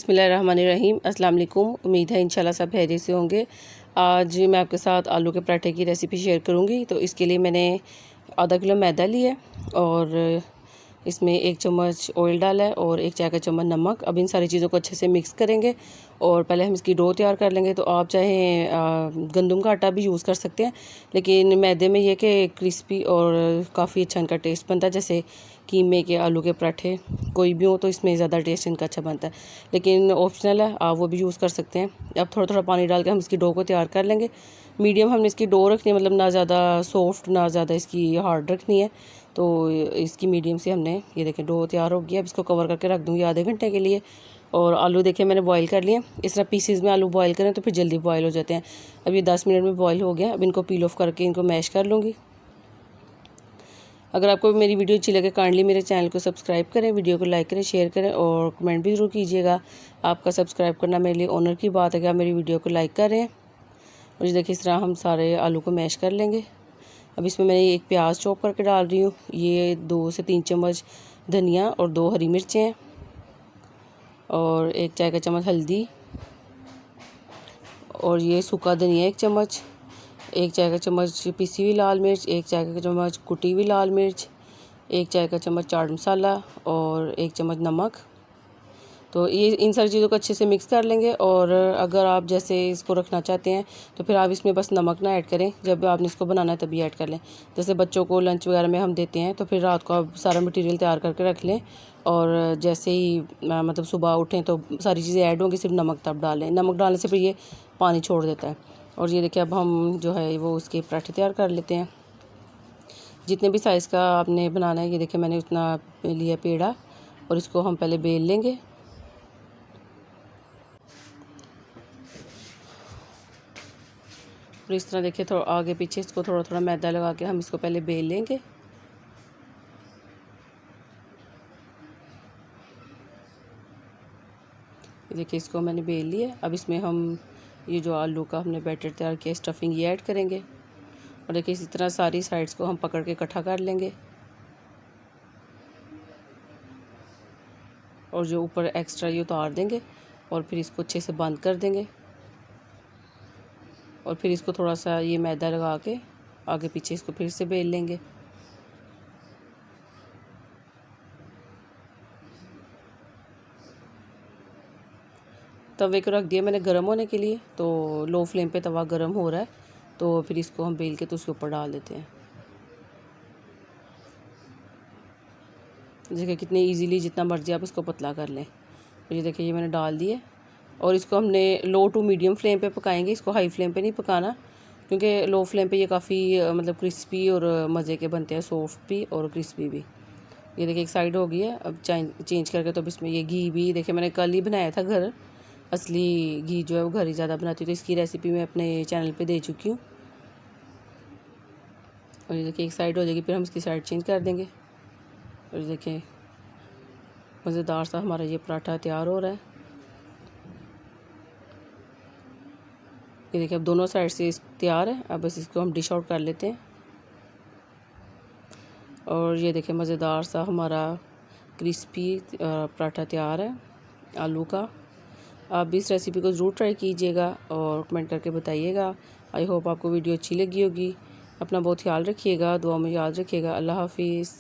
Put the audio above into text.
बिस्मिल्लाहिर्रहमानिर्रहीम। अस्सलाम वालेकुम। उम्मीद है इंशाल्लाह सब खैरियत से होंगे। आज मैं आपके साथ आलू के पराठे की रेसिपी शेयर करूंगी। तो इसके लिए मैंने आधा किलो मैदा लिया है और इसमें 1 चम्मच ऑयल डाला है और 1 चाय का चम्मच नमक। अब इन सारी चीज़ों को अच्छे से मिक्स करेंगे और पहले हम इसकी डो तैयार कर लेंगे। तो आप चाहे गंदम का आटा भी यूज़ कर सकते हैं, लेकिन मैदे में ये कि क्रिस्पी और काफ़ी अच्छा इनका टेस्ट बनता है। जैसे कीमे के आलू के पराठे कोई भी हो तो इसमें ज़्यादा टेस्ट इनका अच्छा बनता है, लेकिन ऑप्शनल है, आप वो भी यूज़ कर सकते हैं। अब थोड़ा थोड़ा पानी डाल के हम इसकी डो को तैयार कर लेंगे। मीडियम हमने इसकी डो रखनी है, मतलब ना ज़्यादा सॉफ्ट ना ज़्यादा इसकी हार्ड रखनी है। तो इसकी मीडियम से हमने, ये देखें डो तैयार हो गया। अब इसको कवर करके रख दूँगी आधे घंटे के लिए। और आलू देखिए मैंने बॉईल कर लिए। इस तरह पीसीज में आलू बॉईल करें तो फिर जल्दी बॉईल हो जाते हैं। अब ये 10 मिनट में बॉईल हो गया। अब इनको पील ऑफ करके इनको मैश कर लूँगी। अगर आपको मेरी वीडियो अच्छी लगे काइंडली मेरे चैनल को सब्सक्राइब करें, वीडियो को लाइक करें, शेयर करें और कमेंट भी ज़रूर कीजिएगा। आपका सब्सक्राइब करना मेरे लिए ऑनर की बात है कि आप मेरी वीडियो को लाइक करें। और देखिए इस तरह हम सारे आलू को मैश कर लेंगे। अब इसमें मैंने एक प्याज चॉप करके डाल रही हूँ। ये 2 से 3 चम्मच धनिया और 2 हरी मिर्चें हैं और 1 चाय का चम्मच हल्दी और ये सूखा धनिया 1 चम्मच, 1 चाय का चम्मच पिसी हुई लाल मिर्च, 1 चाय का चम्मच कुटी हुई लाल मिर्च, 1 चाय का चम्मच चाट मसाला और 1 चम्मच नमक। तो ये इन सारी चीज़ों को अच्छे से मिक्स कर लेंगे। और अगर आप जैसे इसको रखना चाहते हैं तो फिर आप इसमें बस नमक ना ऐड करें, जब आपने इसको बनाना है तभी ऐड कर लें। जैसे बच्चों को लंच वगैरह में हम देते हैं तो फिर रात को आप सारा मटेरियल तैयार करके रख लें और जैसे ही मतलब सुबह उठें तो सारी चीज़ें ऐड होंगी, सिर्फ नमक तब डालें। नमक डालने से फिर ये पानी छोड़ देता है। और ये देखिए अब हम जो है वो उसके पराठे तैयार कर लेते हैं। जितने भी साइज़ का आपने बनाना है, ये देखिए मैंने उतना लिया पेड़ा और इसको हम पहले बेल लेंगे। और इस तरह देखिए थोड़ा आगे पीछे इसको थोड़ा थोड़ा मैदा लगा के हम इसको पहले बेल लेंगे। देखिए इसको मैंने बेल लिया। अब इसमें हम ये जो आलू का हमने बैटर तैयार किया स्टफिंग ये ऐड करेंगे और देखिए इसी तरह सारी साइड्स को हम पकड़ के इकट्ठा कर लेंगे और जो ऊपर एक्स्ट्रा ये उतार देंगे और फिर इसको अच्छे से बंद कर देंगे और फिर इसको थोड़ा सा ये मैदा लगा के आगे पीछे इसको फिर से बेल लेंगे। तवे को रख दिया मैंने गर्म होने के लिए, तो लो फ्लेम पे तवा गर्म हो रहा है। तो फिर इसको हम बेल के तो उसके ऊपर डाल देते हैं। देखिए कितने इजीली, जितना मर्जी आप इसको पतला कर लें। तो ये देखिए ये मैंने डाल दिए और इसको हमने लो टू मीडियम फ्लेम पे पकाएंगे। इसको हाई फ्लेम पे नहीं पकाना, क्योंकि लो फ्लेम पे ये काफ़ी मतलब क्रिस्पी और मज़े के बनते हैं, सॉफ्ट भी और क्रिस्पी भी। ये देखिए एक साइड हो गई है। अब चेंज करके तो इसमें ये घी भी देखिए मैंने कल ही बनाया था घर। असली घी जो है वो घर ही ज़्यादा बनाती हूँ, तो इसकी रेसिपी मैं अपने चैनल पे दे चुकी हूँ। और ये देखिए एक साइड हो जाएगी, फिर हम इसकी साइड चेंज कर देंगे। और ये देखिए मज़ेदार सा हमारा ये पराठा तैयार हो रहा है। ये देखिए अब दोनों साइड से तैयार है। अब बस इसको हम डिश आउट कर लेते हैं। और ये देखिए मज़ेदार सा हमारा क्रिस्पी पराठा तैयार है आलू का। आप भी इस रेसिपी को ज़रूर ट्राई कीजिएगा और कमेंट करके बताइएगा। आई होप आपको वीडियो अच्छी लगी होगी। अपना बहुत ख्याल रखिएगा, दुआ में याद रखिएगा। अल्लाह हाफिज़।